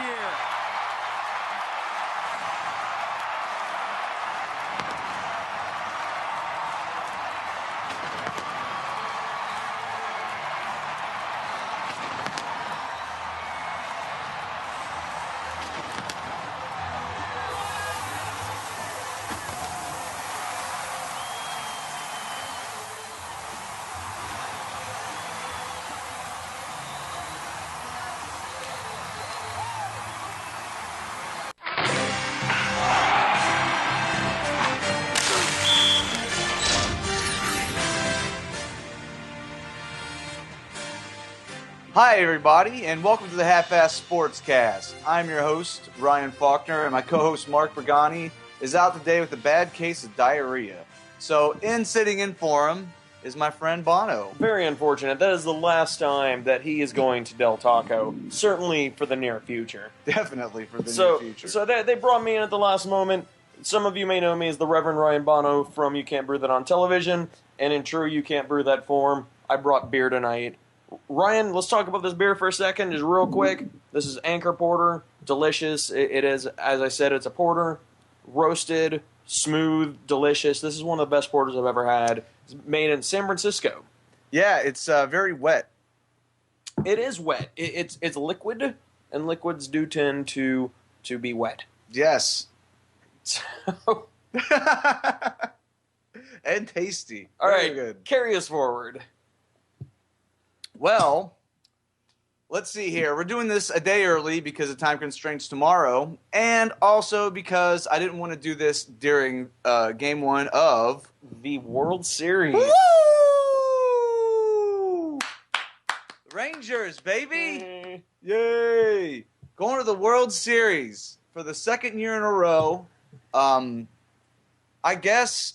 year. Hi, everybody, and welcome to the Half-Ass Sportscast. I'm your host, Ryan Faulkner, and my co-host, Mark Bergani, is out today with a bad case of diarrhea. So, sitting in for him is my friend Bono. Very unfortunate. That is the last time that he is going to Del Taco, certainly for the near future. Definitely for the near future. So they brought me in at the last moment. Some of you may know me as the Reverend Ryan Bono from You Can't Brew That on Television, and in true You Can't Brew That form, I brought beer tonight. Ryan, let's talk about this beer for a second, just real quick. This is Anchor Porter, delicious. It is, as I said, it's a porter, roasted, smooth, delicious. This is one of the best porters I've ever had. It's made in San Francisco. Yeah, it's very wet. It is wet. It's liquid, and liquids do tend to be wet. Yes. So, and tasty. All very right, good. Carry us forward. Well, let's see here. We're doing this a day early because of time constraints tomorrow, and also because I didn't want to do this during Game 1 of The World Series. Woo! Rangers, baby! Yay! Going to the World Series for the second year in a row. I guess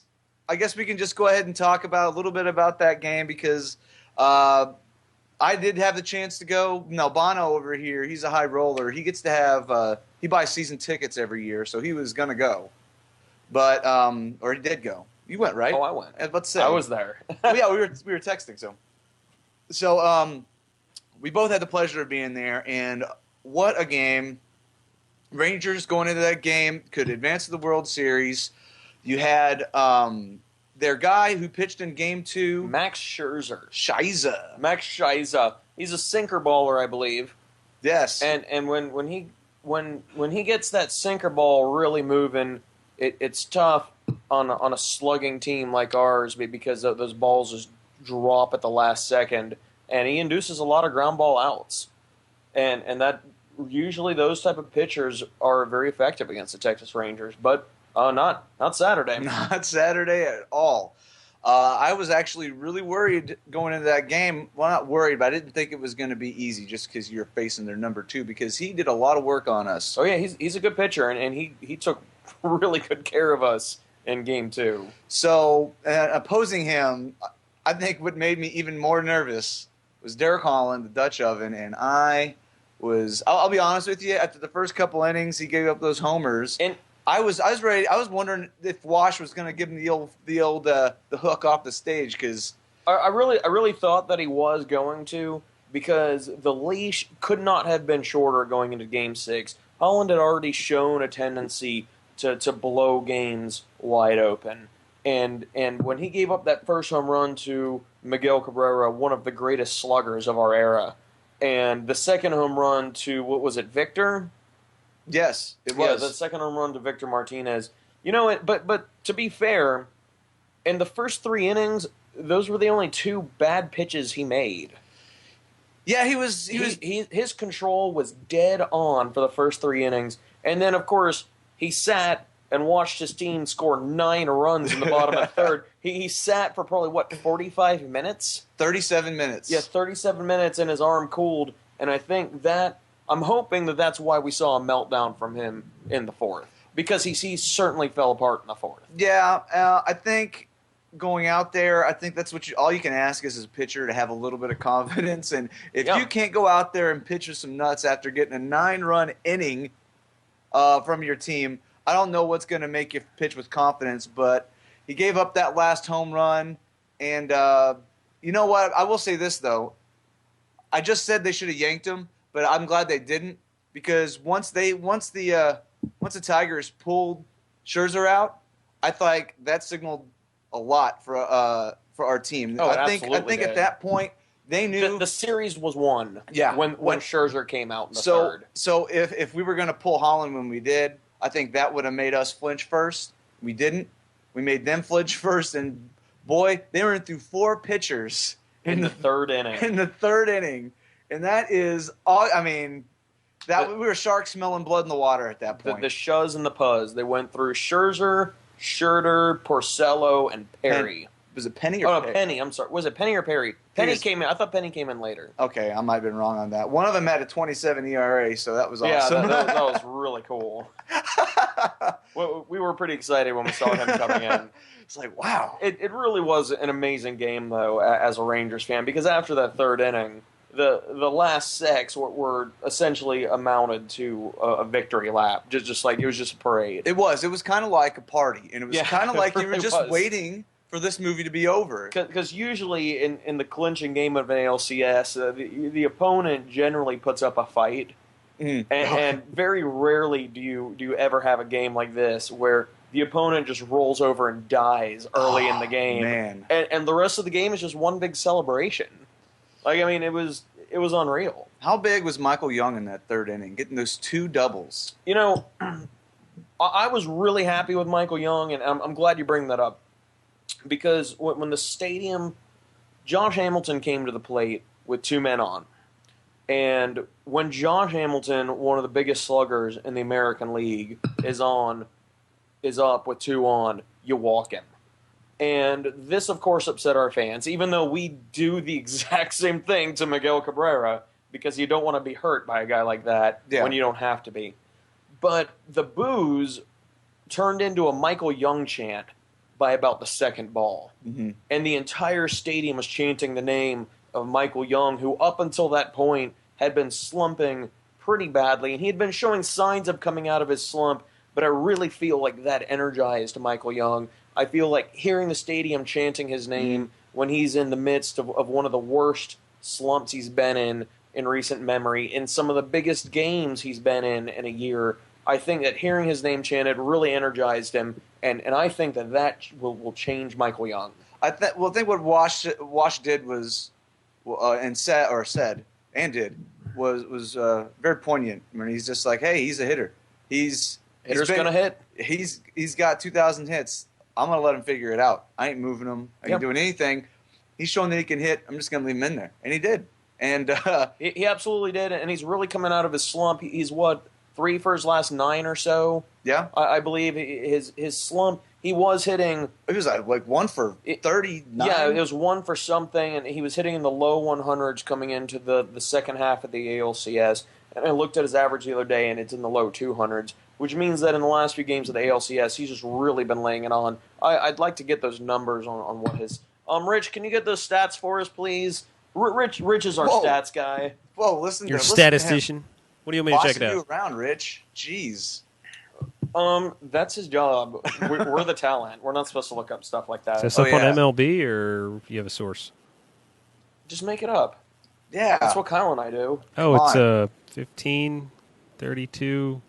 we can just go ahead and talk about a little bit about that game because I did have the chance to go. No, Bono over here, he's a high roller. He gets to have he buys season tickets every year, so he was going to go. But or he did go. You went, right? Oh, I went. Let's say. I was there. Well, yeah, we were texting, so we both had the pleasure of being there, and what a game. Rangers going into that game could advance to the World Series. You had their guy who pitched in Game 2. Max Scherzer. Max Scherzer. He's a sinker baller, I believe. Yes. And when he gets that sinker ball really moving, it's tough on a slugging team like ours because those balls just drop at the last second, and he induces a lot of ground ball outs, and that usually those type of pitchers are very effective against the Texas Rangers, but not Saturday. Not Saturday at all. I was actually really worried going into that game. Well, not worried, but I didn't think it was going to be easy just because you're facing their number 2 because he did a lot of work on us. Oh, yeah, he's a good pitcher, and he took really good care of us in Game 2. So opposing him, I think what made me even more nervous was Derek Holland, the Dutch oven, and I'll be honest with you, after the first couple innings, he gave up those homers. And I was ready. I was wondering if Wash was going to give him the old hook off the stage because I really thought that he was going to because the leash could not have been shorter going into Game 6. Holland had already shown a tendency to blow games wide open, and when he gave up that first home run to Miguel Cabrera, one of the greatest sluggers of our era, and the second home run to what was it, Victor? Yes, it was. Yeah, the second home run to Victor Martinez. You know it, but to be fair, in the first 3 innings, those were the only 2 bad pitches he made. Yeah, his control was dead on for the first 3 innings, and then of course he sat and watched his team score 9 runs in the bottom of the third. He sat for probably 45 minutes, 37 minutes. Yeah, 37 minutes, and his arm cooled, and I think that. I'm hoping that that's why we saw a meltdown from him in the 4th, because he certainly fell apart in the 4th. Yeah, I think going out there, I think that's all you can ask is as a pitcher to have a little bit of confidence. And if you can't go out there and pitch with some nuts after getting a 9-run inning from your team, I don't know what's going to make you pitch with confidence. But he gave up that last home run, and you know what? I will say this though. I just said they should have yanked him. But I'm glad they didn't because once the Tigers pulled Scherzer out, I thought that signaled a lot for our team. Oh, I think at that point they knew the series was won. Yeah, when Scherzer came out in the third. So if we were going to pull Holland when we did, I think that would have made us flinch first. We didn't. We made them flinch first, and boy, they were through 4 pitchers in the third inning. In the third inning, and that is all. I mean, we were sharks smelling blood in the water at that point. The shuz and the puzz. They went through Scherzer, Porcello, and Perry. Was it Penny or Perry? Penny. I'm sorry. Was it Penny or Perry? Penny came in. I thought Penny came in later. Okay, I might have been wrong on that. One of them had a 27 ERA, so that was awesome. Yeah, that was really cool. We were pretty excited when we saw him coming in. It's like, wow. It really was an amazing game, though, as a Rangers fan, because after that third inning, the last 6 were essentially amounted to a victory lap. Just like it was just a parade. It was kind of like a party, and it was kind of like you were just waiting for this movie to be over. Because usually in the clinching game of an ALCS, the opponent generally puts up a fight, and very rarely do you ever have a game like this where the opponent just rolls over and dies early in the game, man. And the rest of the game is just one big celebration. Like, I mean, it was unreal. How big was Michael Young in that third inning, getting those 2 doubles? You know, I was really happy with Michael Young, and I'm glad you bring that up. Because when the stadium, Josh Hamilton came to the plate with 2 men on. And when Josh Hamilton, one of the biggest sluggers in the American League, is up with 2 on, you walk him. And this, of course, upset our fans, even though we do the exact same thing to Miguel Cabrera, because you don't want to be hurt by a guy like that when you don't have to be. But the boos turned into a Michael Young chant by about the second ball. Mm-hmm. And the entire stadium was chanting the name of Michael Young, who up until that point had been slumping pretty badly. And he had been showing signs of coming out of his slump, but I really feel like that energized Michael Young. I feel like hearing the stadium chanting his name when he's in the midst of one of the worst slumps he's been in recent memory, in some of the biggest games he's been in a year, I think that hearing his name chanted really energized him, and I think that will change Michael Young. I think what Wash did was, said was very poignant. I mean, he's just like, hey, he's a hitter. Hitter's gonna hit. He's got 2,000 hits. I'm gonna let him figure it out. I ain't moving him. I ain't doing anything. He's showing that he can hit. I'm just gonna leave him in there, and he did. And he absolutely did, and he's really coming out of his slump. He's 3 for his last 9 or so. Yeah, I believe his slump. He was hitting. It was like 1 for 39. Yeah, it was 1 for something, and he was hitting in the low 100s coming into the second half of the ALCS. And I looked at his average the other day, and it's in the low 200s, which means that in the last few games of the ALCS, he's just really been laying it on. I'd like to get those numbers on what his. Rich, can you get those stats for us, please? Rich is our stats guy. Whoa, listen. Your statistician. What do you want me to check it out? You around, Rich. Jeez. That's his job. We're the talent. We're not supposed to look up stuff like that. Is that stuff on MLB, or you have a source? Just make it up. Yeah. That's what Kyle and I do. Oh, it's 15, 32.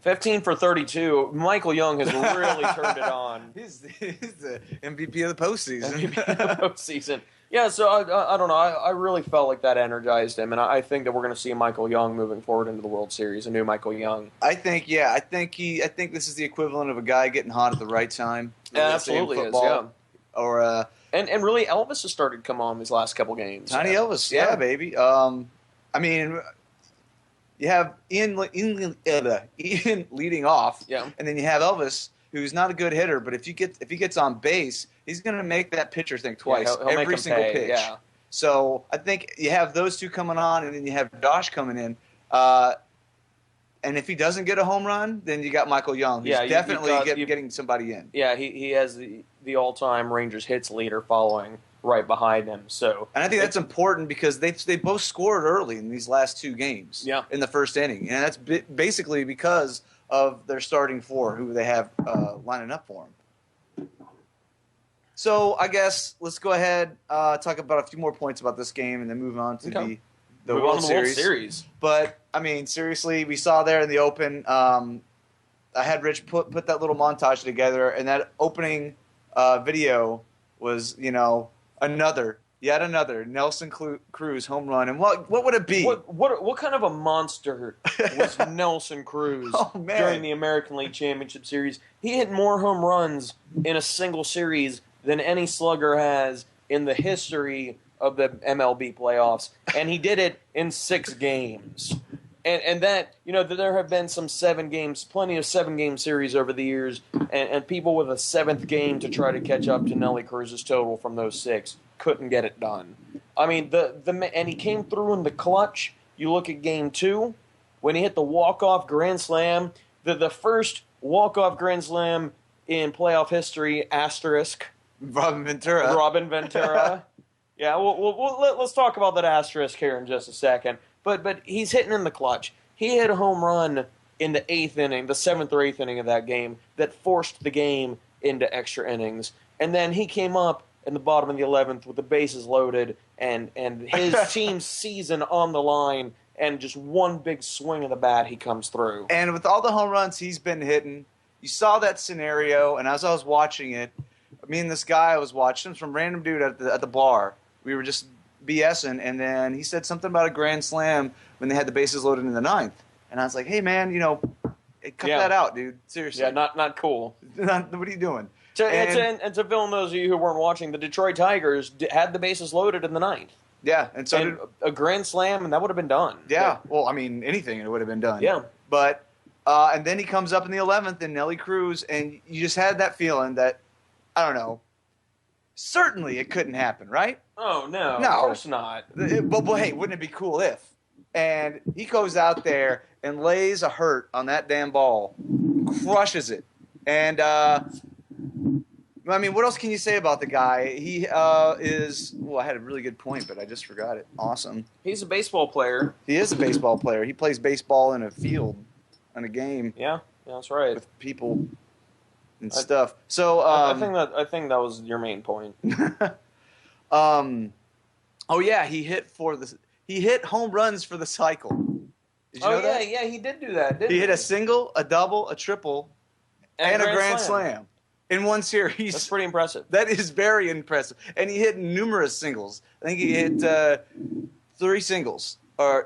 15 for 32. Michael Young has really turned it on. He's the MVP of the postseason. MVP of the postseason. Yeah, so I don't know. I really felt like that energized him, and I think that we're going to see Michael Young moving forward into the World Series, a new Michael Young. I think this is the equivalent of a guy getting hot at the right time. Yeah, absolutely is. Yeah. Or and really, Elvis has started to come on these last couple games. Tiny Elvis, yeah, baby. I mean, you have Ian leading off, and then you have Elvis, who's not a good hitter, but if he gets on base, he's going to make that pitcher think twice every single pitch. Yeah. So I think you have those two coming on, and then you have Dosh coming in. And if he doesn't get a home run, then you got Michael Young, who's definitely getting somebody in. Yeah, he has the all-time Rangers hits leader following right behind him. So, and I think that's important because they both scored early in these last 2 games. Yeah. In the first inning, and that's basically because of their starting 4, who they have lining up for them. So I guess let's go ahead talk about a few more points about this game, and then move on to the World Series. Series. But I mean, seriously, we saw there in the Open. I had Rich put that little montage together, and that opening video was, yet another Nelson Cruz home run. And what would it be? What kind of a monster was Nelson Cruz during the American League Championship Series? He hit more home runs in a single series than any slugger has in the history of the MLB playoffs, and he did it in 6 games. And that, there have been some 7 games, plenty of 7-game series over the years, and people with a 7th game to try to catch up to Nelly Cruz's total from those 6 couldn't get it done. I mean, and he came through in the clutch. You look at Game 2, when he hit the walk-off grand slam, the first walk-off grand slam in playoff history, asterisk. Robin Ventura. Yeah, let's talk about that asterisk here in just a second. But he's hitting in the clutch. He hit a home run in the 8th inning, the 7th or 8th inning of that game, that forced the game into extra innings. And then he came up in the bottom of the 11th with the bases loaded and his team's season on the line, and just one big swing of the bat, he comes through. And with all the home runs he's been hitting, you saw that scenario, and as I was watching it, me and this guy I was watching, some random dude at the bar, we were just BSing, and then he said something about a grand slam when they had the bases loaded in the 9th. And I was like, hey, man, cut that out, dude. Seriously. Yeah, not cool. What are you doing? And to fill in those of you who weren't watching, the Detroit Tigers had the bases loaded in the 9th. Yeah, and so a grand slam, and that would have been done. Yeah, well, I mean, anything, it would have been done. Yeah. But, and then he comes up in the 11th, and Nelly Cruz, and you just had that feeling that, I don't know, certainly it couldn't happen, right? Oh, no, of course not. But hey, wouldn't it be cool if? And he goes out there and lays a hurt on that damn ball, crushes it. And, I mean, what else can you say about the guy? He is, I had a really good point, but I just forgot it. Awesome. He's a baseball player. He is a baseball player. He plays baseball in a field, in a game. Yeah, that's right. With people and stuff. So I think that was your main point. Oh yeah, he hit home runs for the cycle. Did you know that? Yeah, he did do that. Didn't he hit a single, a double, a triple, and a grand slam in one series. That's pretty impressive. That is very impressive. And he hit numerous singles. I think he hit 3 singles, two.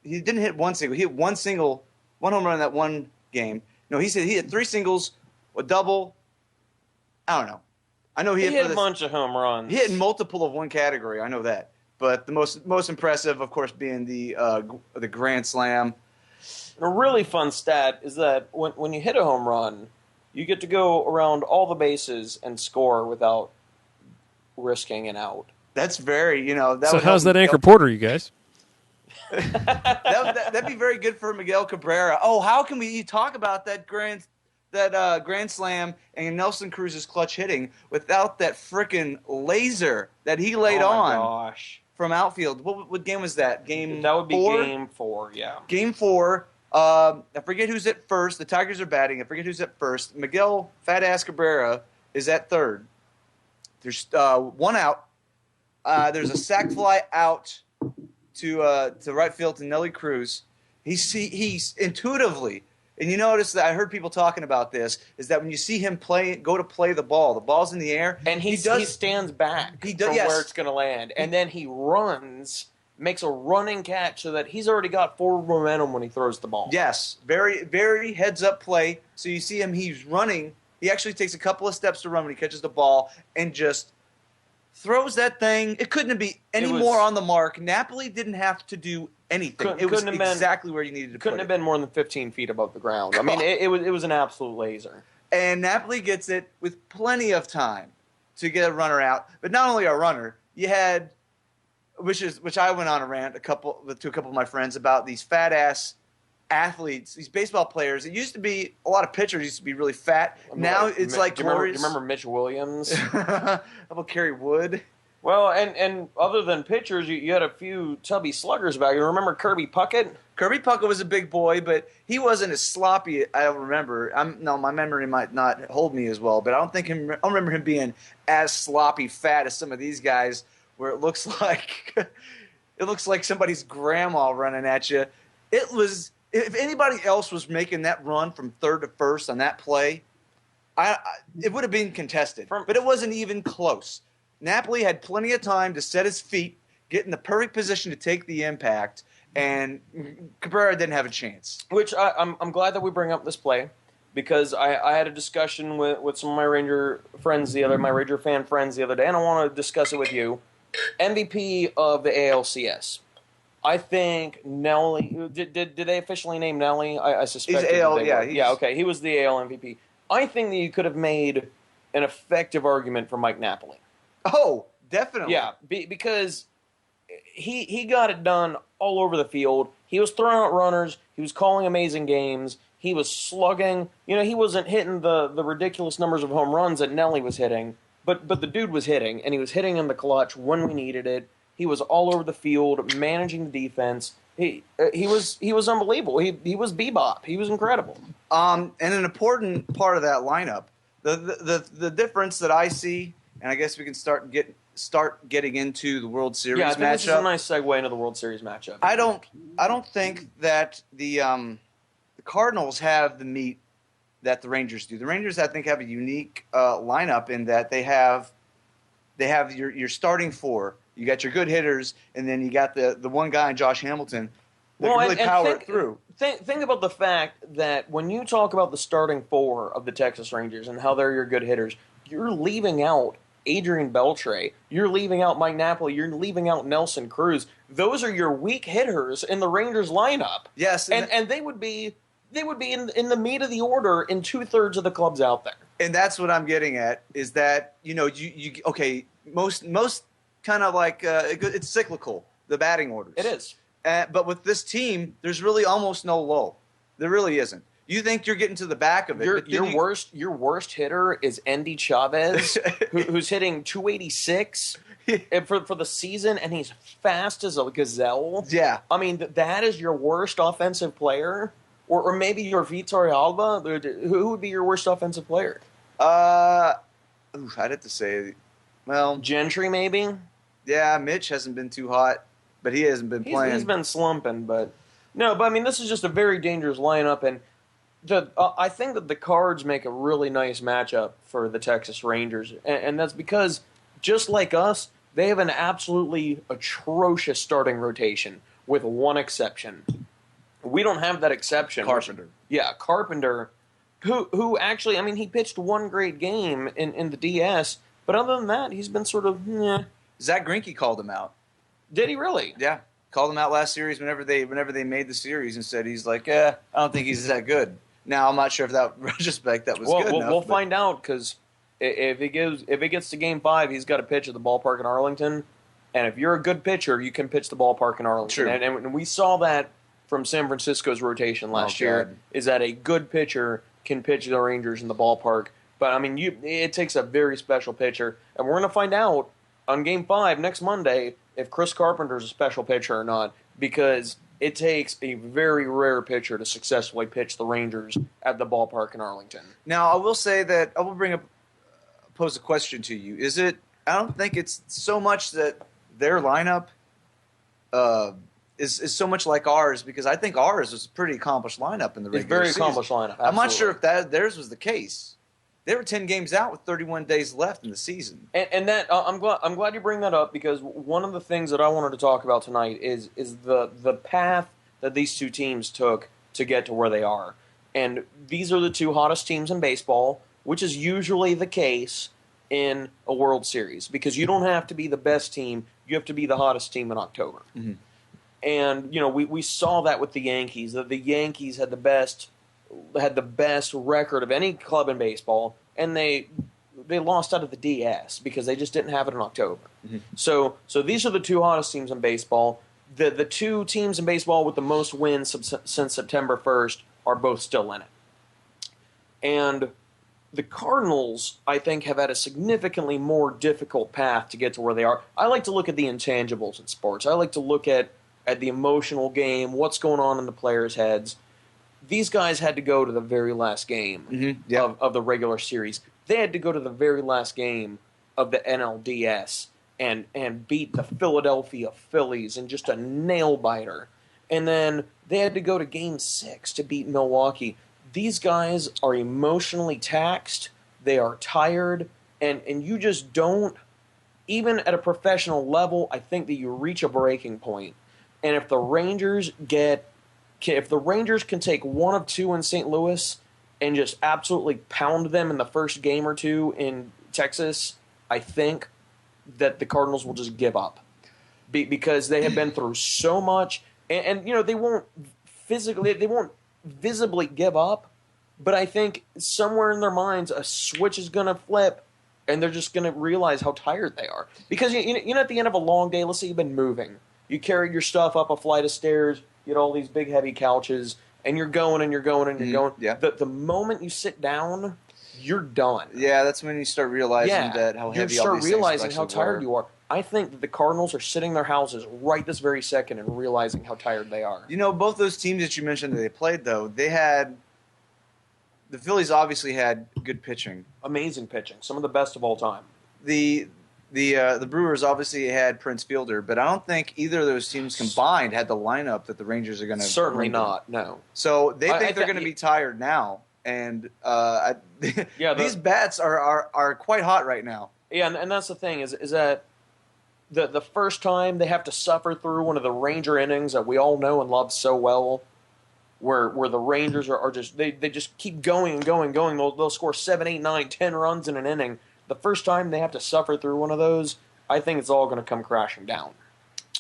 He didn't hit one single. He hit one home run in that one game. No, he hit 3 singles, a double. I don't know. I know he hit a bunch of home runs. He hit multiple of one category. I know that. But the most impressive, of course, being the grand slam. And a really fun stat is that when you hit a home run, you get to go around all the bases and score without risking an out. That's very, So how's that Anchor Porter, you guys? That'd be very good for Miguel Cabrera. Oh, how can we talk about that grand slam and Nelson Cruz's clutch hitting without that frickin' laser that he laid on from outfield? What game was that? That would be 4? Game 4, yeah. Game 4. I forget who's at first. The Tigers are batting. I forget who's at first. Miguel Fat Ass Cabrera is at third. There's 1 out. There's a sac fly out to right field to Nelly Cruz. He's intuitively, and you notice that I heard people talking about this, is that when you see him go to play the ball's in the air, and he stands back from where it's going to land, and then he runs, makes a running catch so that he's already got forward momentum when he throws the ball. Yes, very, very heads-up play. So you see him, he's running. He actually takes a couple of steps to run when he catches the ball and just throws that thing. It couldn't be any more on the mark. Napoli didn't have to do anything. It was exactly where you needed to put it. Couldn't have been more than 15 feet above the ground. I mean, it was an absolute laser. And Napoli gets it with plenty of time to get a runner out. But not only a runner, you had, which I went on a rant to a couple of my friends about these fat ass athletes, these baseball players. It used to be a lot of pitchers used to be really fat. Now it's like do you remember Mitch Williams? How about Kerry Wood? Well, and other than pitchers, you had a few tubby sluggers back. You remember Kirby Puckett? Kirby Puckett was a big boy, but he wasn't as sloppy. I don't remember. My memory might not hold me as well, but I don't remember him being as sloppy fat as some of these guys, where it looks like It looks like somebody's grandma running at you. It was if anybody else was making that run from third to first on that play, it would have been contested. But it wasn't even close. Napoli had plenty of time to set his feet, get in the perfect position to take the impact, and Cabrera didn't have a chance. Which I'm glad that we bring up this play, because I had a discussion with some of my Ranger friends my Ranger fan friends the other day, and I want to discuss it with you. MVP of the ALCS. I think Nelly. Did they officially name Nelly? I suspect he's AL. Yeah, okay. He was the AL MVP. I think that you could have made an effective argument for Mike Napoli. Oh, definitely. Yeah, because he got it done all over the field. He was throwing out runners. He was calling amazing games. He was slugging. He wasn't hitting the ridiculous numbers of home runs that Nelly was hitting, but the dude was hitting, and he was hitting in the clutch when we needed it. He was all over the field, managing the defense. He was unbelievable. He was bebop. He was incredible. And an important part of that lineup, the difference that I see, and I guess we can start getting into the World Series matchup. Yeah, I think this is a nice segue into the World Series matchup. I don't think that the Cardinals have the meat that the Rangers do. The Rangers, I think, have a unique lineup in that they have your starting four. You got your good hitters, and then you got the one guy, Josh Hamilton, that can really power it through. Think about the fact that when you talk about the starting four of the Texas Rangers and how they're your good hitters, you're leaving out Adrian Beltre, you're leaving out Mike Napoli, you're leaving out Nelson Cruz. Those are your weak hitters in the Rangers lineup. Yes, and they would be in the meat of the order in 2/3 of the clubs out there. And that's what I'm getting at is that most kind of like it's cyclical, the batting orders. It is. But with this team, there's really almost no lull. There really isn't. You think you're getting to the back of it. Your worst hitter is Endy Chavez, who's hitting 286 for the season, and he's fast as a gazelle. Yeah. I mean, that is your worst offensive player? Or maybe your Vitor Alba? Who would be your worst offensive player? I'd have to say, well... Gentry, maybe? Yeah, Mitch hasn't been too hot, but he hasn't been playing. He's been slumping, but... No, but I mean, this is just a very dangerous lineup, and I think that the Cards make a really nice matchup for the Texas Rangers, and that's because, just like us, they have an absolutely atrocious starting rotation, with one exception. We don't have that exception. Carpenter. Carpenter, who actually, I mean, he pitched one great game in the DS, but other than that, he's been sort of, Zach Greinke called him out. Did he really? Yeah. Called him out last series whenever they made the series and said he's like, I don't think he's that good. Now, I'm not sure if that retrospect that was good enough. We'll find out, because if it gets to Game 5, he's got to pitch at the ballpark in Arlington, and if you're a good pitcher, you can pitch the ballpark in Arlington. True. And we saw that from San Francisco's rotation last year, is that a good pitcher can pitch the Rangers in the ballpark. But, I mean, it takes a very special pitcher. And we're going to find out on Game 5 next Monday if Chris Carpenter's a special pitcher or not, because it takes a very rare pitcher to successfully pitch the Rangers at the ballpark in Arlington. Now, I will say that I will pose a question to you. I don't think it's so much that their lineup is so much like ours, because I think ours is a pretty accomplished lineup in the regular season. It's a very accomplished lineup. Absolutely. I'm not sure if theirs was the case. They were 10 games out with 31 days left in the season. And that I'm glad you bring that up, because one of the things that I wanted to talk about tonight is the path that these two teams took to get to where they are. And these are the two hottest teams in baseball, which is usually the case in a World Series, because you don't have to be the best team, you have to be the hottest team in October. Mm-hmm. And we saw that with the Yankees, that the Yankees had the best record of any club in baseball, and they lost out of the DS because they just didn't have it in October. Mm-hmm. So these are the two hottest teams in baseball. The two teams in baseball with the most wins since September 1st are both still in it. And the Cardinals, I think, have had a significantly more difficult path to get to where they are. I like to look at the intangibles in sports. I like to look at the emotional game, what's going on in the players' heads. These guys had to go to the very last game of the regular series. They had to go to the very last game of the NLDS. and beat the Philadelphia Phillies in just a nail-biter. And then they had to go to Game 6 to beat Milwaukee. These guys are emotionally taxed. They are tired. And you just don't, even at a professional level, I think that you reach a breaking point. And if the Rangers can take one of two in St. Louis and just absolutely pound them in the first game or two in Texas, I think that the Cardinals will just give up because they have been through so much, and they won't visibly give up, but I think somewhere in their minds a switch is going to flip, and they're just going to realize how tired they are. Because at the end of a long day, let's say you've been moving, you carried your stuff up a flight of stairs, you had all these big heavy couches, and you're going and you're going and you're going. Yeah. The moment you sit down, you're done. Yeah, that's when you start realizing that how heavy all these things realizing how tired were. you are. I think that the Cardinals are sitting in their houses right this very second and realizing how tired they are. Both those teams that you mentioned that they played, though, the Phillies obviously had good pitching. Amazing pitching. Some of the best of all time. The Brewers obviously had Prince Fielder, but I don't think either of those teams combined had the lineup that the Rangers are going to. Certainly not. No. So they think they're going to be tired now, and these bats are quite hot right now. Yeah, and that's the thing is that the first time they have to suffer through one of the Ranger innings that we all know and love so well, where the Rangers are just they just keep going and going and going. They'll score 7, 8, 9, 10 runs in an inning. The first time they have to suffer through one of those, I think it's all going to come crashing down.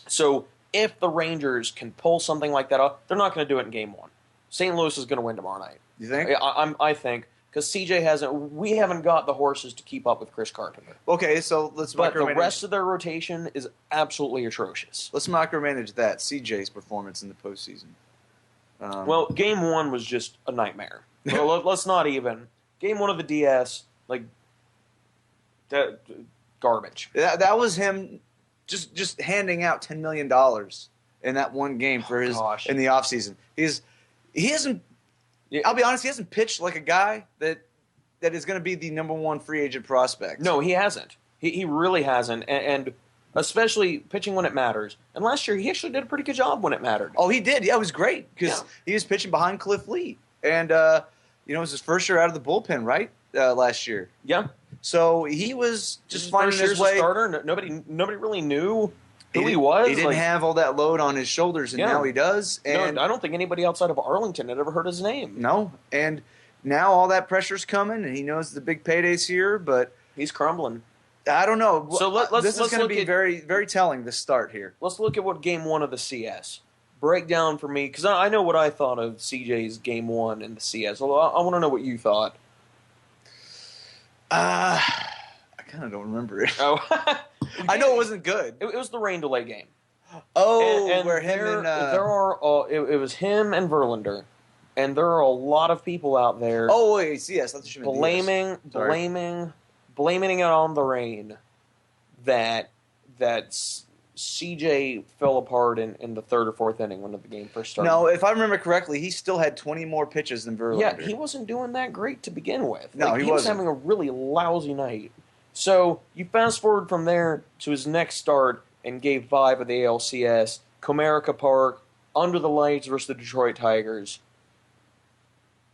So if the Rangers can pull something like that off, they're not going to do it in Game 1. St. Louis is going to win tomorrow night. You think? I think. Because CJ we haven't got the horses to keep up with Chris Carpenter. Okay, so let's But micromanage. the rest of their rotation is absolutely atrocious. Let's micromanage that, CJ's performance in the postseason. Well, Game 1 was just a nightmare. Well, let's not even. Game 1 of the DS, garbage. That was him just handing out $10 million in that one game for in the offseason. He hasn't. I'll be honest. He hasn't pitched like a guy that is going to be the number one free agent prospect. No, he hasn't. He really hasn't, and especially pitching when it matters. And last year, he actually did a pretty good job when it mattered. Oh, he did. Yeah, it was great because he was pitching behind Cliff Lee, and it was his first year out of the bullpen, right? Last year. Yeah. So he was just finding his way. Starter. Nobody really knew who he was. He didn't have all that load on his shoulders, and now he does. And no, I don't think anybody outside of Arlington had ever heard his name. No, and now all that pressure's coming, and he knows the big payday's here, but he's crumbling. I don't know. So this is going to be very, very telling, this start here. Let's look at what Game 1 of the CS. Break down for me, because I know what I thought of CJ's Game 1 in the CS. Well, I want to know what you thought. I kind of don't remember it. Oh, I know it wasn't good. It was the rain delay game. Oh, and where him and it was him and Verlander, and there are a lot of people out there. Oh wait, yes, that's what you meant. Blaming it on the rain that CJ fell apart in the third or fourth inning when the game first started. No, if I remember correctly, he still had 20 more pitches than Verlander. Yeah, he wasn't doing that great to begin with. No, he was having a really lousy night. So you fast forward from there to his next start in Game 5 of the ALCS, Comerica Park, under the lights versus the Detroit Tigers.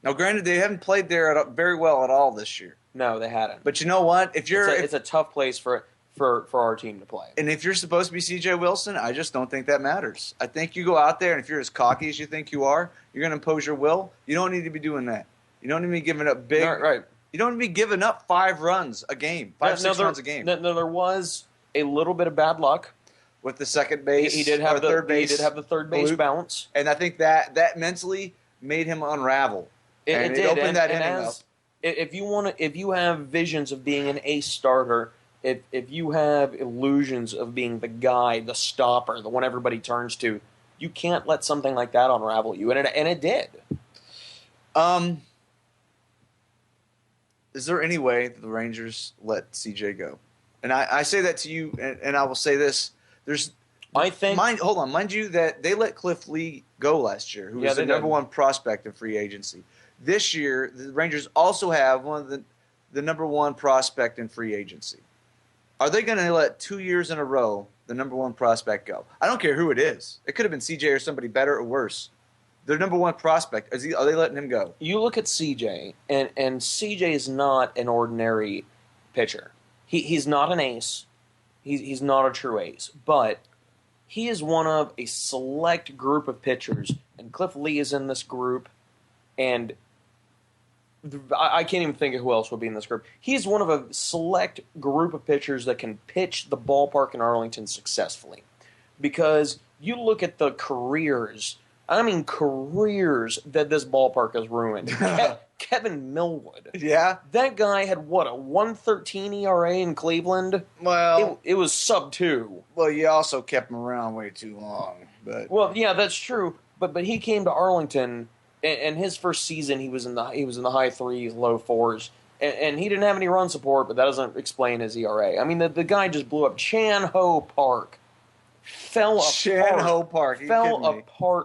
Now, granted, they haven't played there very well at all this year. No, they hadn't. But you know what? It's a tough place for our team to play. And if you're supposed to be C.J. Wilson, I just don't think that matters. I think you go out there, and if you're as cocky as you think you are, you're going to impose your will. You don't need to be doing that. You don't need to be giving up big. Right. You don't need to be giving up 5 runs a game, 6 runs a game. No, there was a little bit of bad luck with the second base. He did have the third base. He did have the third base bounce, and I think that mentally made him unravel. It did. Opened that inning up. If you have visions of being an ace starter, if you have illusions of being the guy, the stopper, the one everybody turns to, you can't let something like that unravel you, and it did. Is there any way that the Rangers let CJ go? And I say that to you, and I will say this: mind you, that they let Cliff Lee go last year, who was the number one prospect in free agency. This year, the Rangers also have one of the number one prospect in free agency. Are they going to let 2 years in a row the number one prospect go? I don't care who it is. It could have been CJ or somebody better or worse. Their number one prospect, are they letting him go? You look at CJ, and CJ is not an ordinary pitcher. He's not an ace. He's not a true ace. But he is one of a select group of pitchers, and Cliff Lee is in this group, and I can't even think of who else would be in this group. He's one of a select group of pitchers that can pitch the ballpark in Arlington successfully. Because you look at the careers, I mean careers that this ballpark has ruined. Kevin Millwood. Yeah? That guy had, what, a 1.13 ERA in Cleveland? Well, it was sub-2. Well, you also kept him around way too long. But Well, yeah, that's true. But he came to Arlington, and his first season he was in the high 3s, low 4s, and he didn't have any run support, but that doesn't explain his ERA. I mean, the guy just blew up. Chan Ho Park fell apart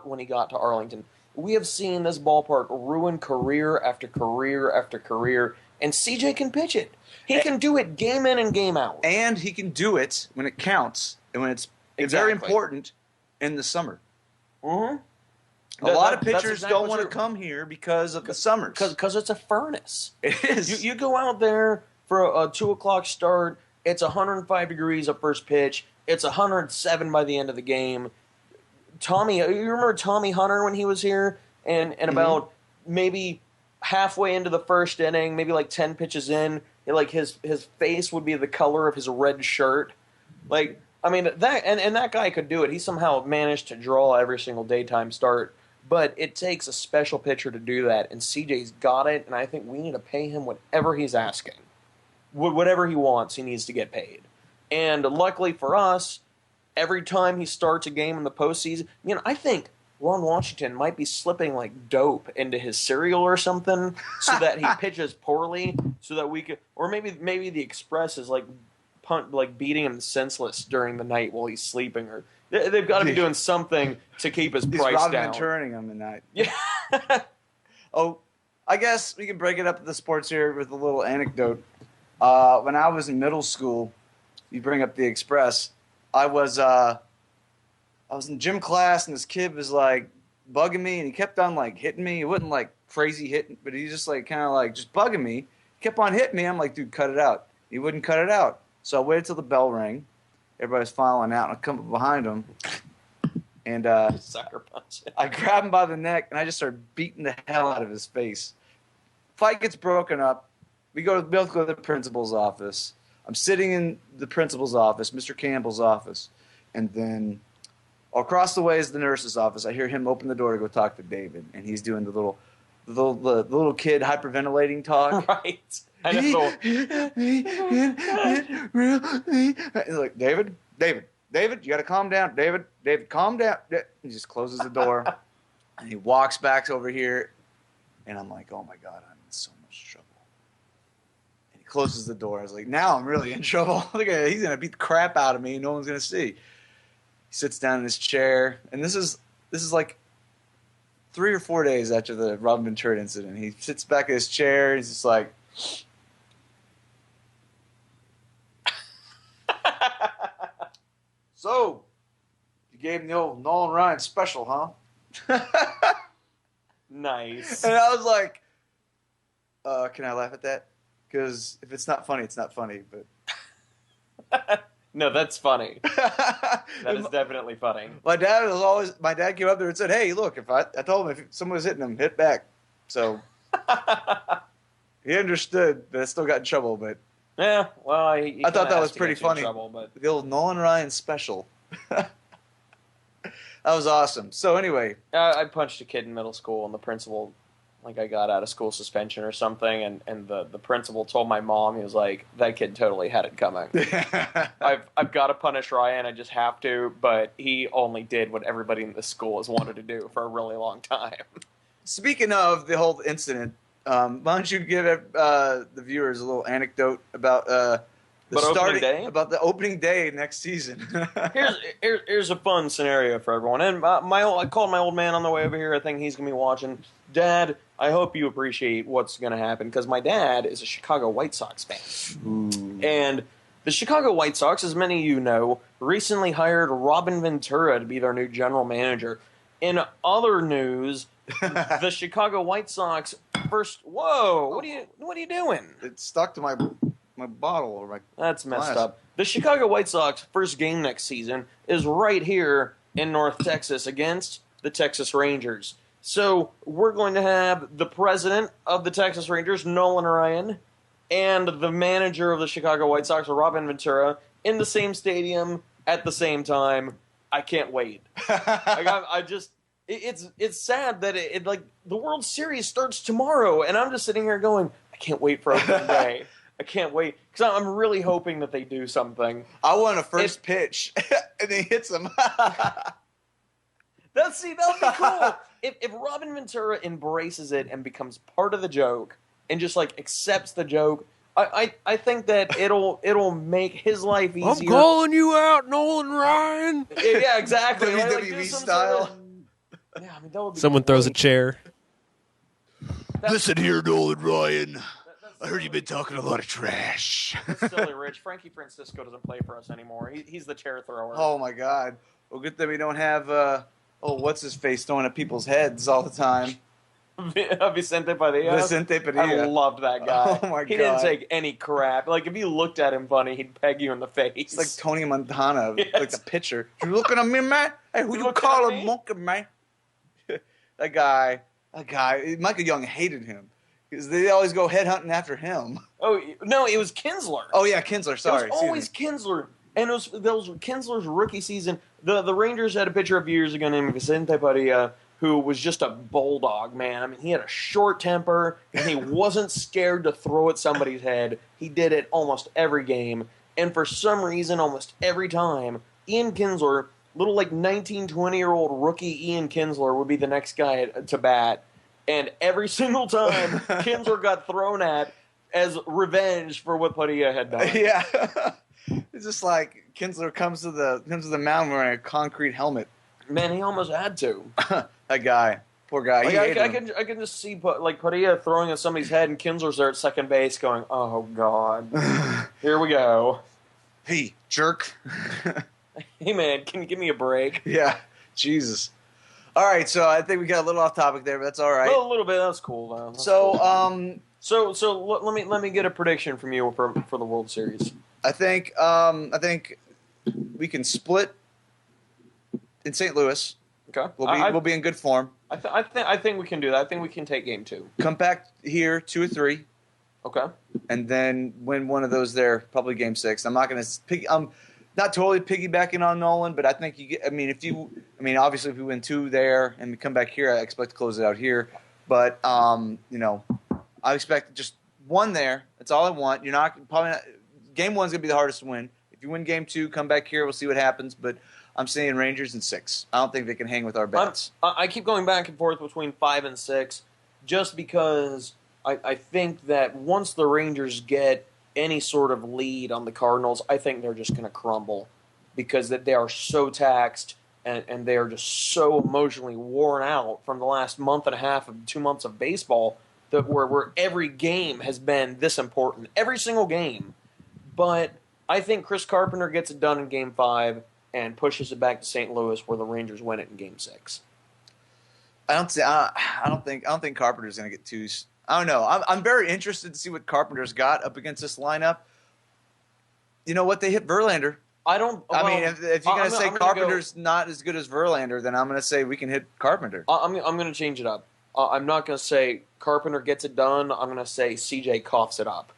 when he got to Arlington. We have seen this ballpark ruin career after career after career, and CJ can pitch it. He can do it game in and game out. And he can do it when it counts and when it's very important in the summer. Mm-hmm. A lot of pitchers don't want to come here because of the summers. Because it's a furnace. It is. You go out there for a 2 o'clock start, it's 105 degrees at first pitch, it's 107 by the end of the game. You remember Tommy Hunter when he was here? And about maybe halfway into the first inning, maybe like 10 pitches in, like his face would be the color of his red shirt. Like, I mean, that guy could do it. He somehow managed to draw every single daytime start. But it takes a special pitcher to do that, and CJ's got it, and I think we need to pay him whatever he's asking. Whatever he wants, he needs to get paid. And luckily for us, every time he starts a game in the postseason, I think Ron Washington might be slipping like dope into his cereal or something so that he pitches poorly, so that we could, or maybe the Express is like beating him senseless during the night while he's sleeping, or they've got to be doing something to keep his price down. down. He's turning him tonight. Yeah. Oh, I guess we can break it up to the sports here with a little anecdote. When I was in middle school, you bring up the Express. I was in gym class, and this kid was like bugging me, and he kept on like hitting me. He wasn't like crazy hitting, but he just like kind of like just bugging me. He kept on hitting me. I'm like, dude, cut it out. He wouldn't cut it out. So I waited till the bell rang. Everybody's filing out, and I come up behind him, and Sucker punch. I grab him by the neck, and I just start beating the hell out of his face. Fight gets broken up. We both go to the principal's office. I'm sitting in the principal's office, Mr. Campbell's office, and then across the way is the nurse's office. I hear him open the door to go talk to David, and he's doing the little kid hyperventilating talk. Right. I know. He's like, David, you got to calm down. David, calm down. He just closes the door, and he walks back over here, and I'm like, oh my God, I'm in so much trouble. And he closes the door. I was like, now I'm really in trouble. Look at it. He's going to beat the crap out of me. No one's going to see. He sits down in his chair, and this is like 3 or 4 days after the Robin Ventura incident. He sits back in his chair. He's just like, so, you gave him the old Nolan Ryan special, huh? Nice. And I was like, can I laugh at that? Because if it's not funny, it's not funny. But No, that's funny. That is definitely funny. My dad came up there and said, hey, look, I told him if someone was hitting him, hit back. So he understood, but I still got in trouble. But yeah, well, I thought that was pretty funny. Trouble, but the old Nolan Ryan special. That was awesome. So anyway, I punched a kid in middle school, and the principal, like, I got out of school suspension or something, and the principal told my mom, he was like, that kid totally had it coming. I've got to punish Ryan, I just have to, but he only did what everybody in the school has wanted to do for a really long time. Speaking of the whole incident, why don't you give the viewers a little anecdote about about the opening day next season? Here's a fun scenario for everyone. And I called my old man on the way over here. I think he's going to be watching. Dad, I hope you appreciate what's going to happen, because my dad is a Chicago White Sox fan. Ooh. And The Chicago White Sox, as many of you know, recently hired Robin Ventura to be their new general manager. In other news, the Chicago White Sox first. Whoa! What are you doing? It stuck to my bottle or my. That's messed glass. up. The Chicago White Sox first game next season is right here in North Texas against the Texas Rangers. So we're going to have the president of the Texas Rangers, Nolan Ryan, and the manager of the Chicago White Sox, Robin Ventura, in the same stadium at the same time. I can't wait. It's sad that it like the World Series starts tomorrow, and I'm just sitting here going, I can't wait for opening day. I can't wait because I'm really hoping that they do something. I want a first pitch, and he hits him. That'd be cool. If Robin Ventura embraces it and becomes part of the joke and just like accepts the joke, I think that it'll make his life easier. I'm calling you out, Nolan Ryan. Yeah, exactly. WWE style. Yeah, I mean that would be Someone throws a great. chair. Listen here, Nolan Ryan. I heard you've been talking a lot of trash. That's silly, Rich. Frankie Francisco doesn't play for us anymore. He's the chair thrower. Oh my God! Well, good that we don't have what's his face throwing at people's heads all the time. Vicente Padilla. Vicente Padilla. I loved that guy. Oh my He God. didn't take any crap. Like if you looked at him funny, he'd peg you in the face. It's like Tony Montana, Yes. like the pitcher. You looking at me, man? Hey, who You you looking call at a me? monkey, man? That guy. Michael Young hated him because they always go headhunting after him. Oh no, it was Kinsler. Oh yeah, Kinsler. Sorry, It was always Kinsler, and that was Kinsler's rookie season. The Rangers had a pitcher a few years ago named Vicente Padilla, who was just a bulldog, man. I mean, he had a short temper, and he wasn't scared to throw at somebody's head. He did it almost every game, and for some reason, almost every time, Ian Kinsler, little like 19, 20-year-old rookie Ian Kinsler, would be the next guy to bat. And every single time, Kinsler got thrown at as revenge for what Padilla had done. Yeah, it's just like Kinsler comes to the mound wearing a concrete helmet. Man, he almost had to. That guy, poor guy. He hated him. I can just see like Padilla throwing at somebody's head, and Kinsler's there at second base, going, "Oh God, here we go." Hey, jerk. Hey man, can you give me a break? Yeah, Jesus. All right, so I think we got a little off topic there, but that's all right. Well, a little bit. That's cool though. That's So, cool. So let me get a prediction from you for the World Series. I think we can split in St. Louis. Okay, We'll be in good form. I think we can do that. I think we can take Game 2. Come back here 2 or 3, Okay. and then win one of those there. Probably Game 6. I'm not going to. Not totally piggybacking on Nolan, but I think you get. Obviously, if we win 2 there and we come back here, I expect to close it out here. But I expect just 1 there. That's all I want. You're probably not. Game 1's gonna be the hardest to win. If you win Game 2, come back here. We'll see what happens. But I'm saying Rangers in 6. I don't think they can hang with our bets. I keep going back and forth between 5 and 6, just because I think that once the Rangers get any sort of lead on the Cardinals, I think they're just going to crumble because that they are so taxed and they are just so emotionally worn out from the last month and a half of 2 months of baseball that where every game has been this important, every single game. But I think Chris Carpenter gets it done in Game 5 and pushes it back to St. Louis, where the Rangers win it in Game 6. I don't think Carpenter's going to get 2. I don't know. I'm very interested to see what Carpenter's got up against this lineup. You know what? They hit Verlander. If you're going to say Carpenter's not as good as Verlander, then I'm going to say we can hit Carpenter. I'm going to change it up. I'm not going to say Carpenter gets it done. I'm going to say CJ coughs it up.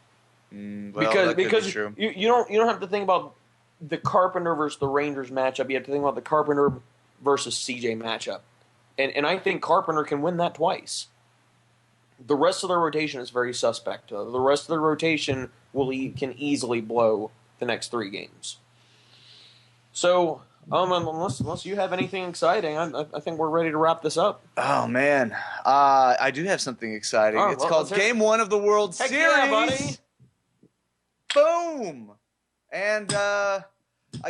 Because you don't have to think about the Carpenter versus the Rangers matchup. You have to think about the Carpenter versus CJ matchup. And I think Carpenter can win that twice. The rest of the rotation is very suspect. The rest of the rotation can easily blow the next 3 games. So, unless you have anything exciting, I think we're ready to wrap this up. Oh, man. I do have something exciting. Oh, It's called Game 1 of the World Heck Series. yeah, buddy. Boom! And I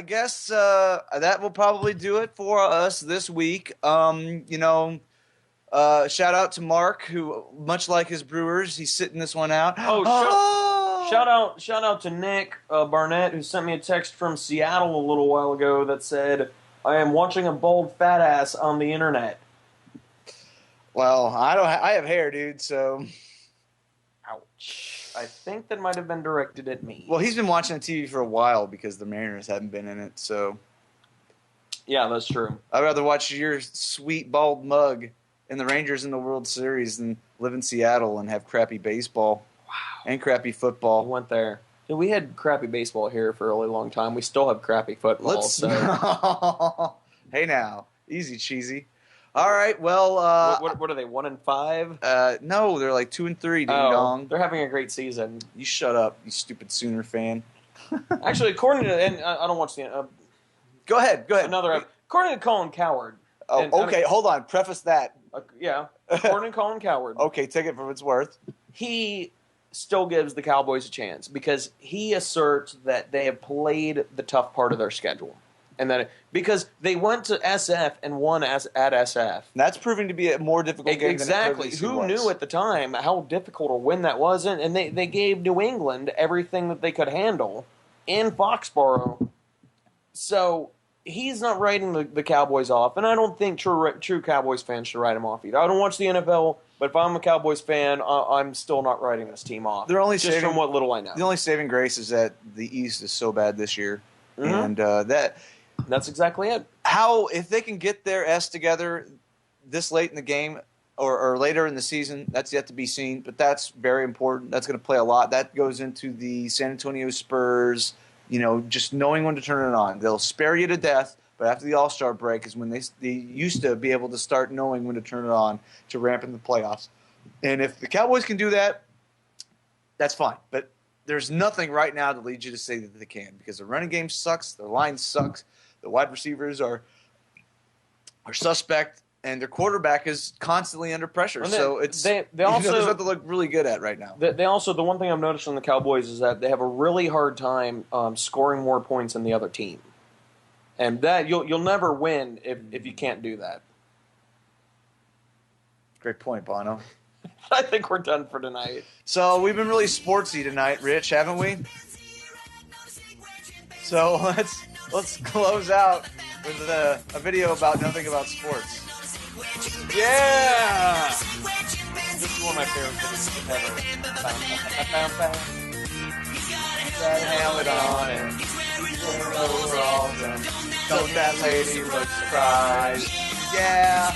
guess that will probably do it for us this week. Shout out to Mark, who, much like his Brewers, he's sitting this one out. Shout out to Nick Barnett, who sent me a text from Seattle a little while ago that said, "I am watching a bald fat ass on the internet." Well, I have hair, dude. So, ouch. I think that might have been directed at me. Well, he's been watching the TV for a while because the Mariners haven't been in it. So, yeah, that's true. I'd rather watch your sweet bald mug and the Rangers in the World Series than live in Seattle and have crappy baseball. Wow. And crappy football. We went there. We had crappy baseball here for a really long time. We still have crappy football. Hey now, easy cheesy. All right, well, what are they? 1-5? No, they're like 2-3. Ding dong. They're having a great season. You shut up, you stupid Sooner fan. Actually, according to I don't watch the. Go ahead. According to Colin Cowherd. Oh, okay. Hold on. Preface that. Yeah. According to Colin Cowherd. Okay, take it for what it's worth. He still gives the Cowboys a chance because he asserts that they have played the tough part of their schedule. And that because they went to SF and won at SF. That's proving to be a more difficult game exactly. than it Who was. knew at the time how difficult a win that was? And they gave New England everything that they could handle in Foxborough. So he's not writing the Cowboys off, and I don't think true Cowboys fans should write him off either. I don't watch the NFL, but if I'm a Cowboys fan, I'm still not writing this team off. They're only just from what little I know. The only saving grace is that the East is so bad this year, and that's exactly it. If they can get their S together this late in the game or later in the season, that's yet to be seen. But that's very important. That's going to play a lot. That goes into the San Antonio Spurs. Just knowing when to turn it on. They'll spare you to death, but after the All-Star break is when they used to be able to start knowing when to turn it on to ramp in the playoffs. And if the Cowboys can do that, that's fine. But there's nothing right now that leads you to say that they can because the running game sucks, their line sucks, the wide receivers are suspect, and their quarterback is constantly under pressure. So it's they also there's nothing to look really good at right now. They also, the one thing I've noticed on the Cowboys is that they have a really hard time scoring more points than the other team, and that you'll never win if you can't do that. Great point, Bono. I think we're done for tonight. So we've been really sportsy tonight, Rich, haven't we? So let's close out with a video about nothing about sports. Yeah! This is one of my favorite videos ever. Got a helmet on and overalls and don't that lady look surprised? Yeah.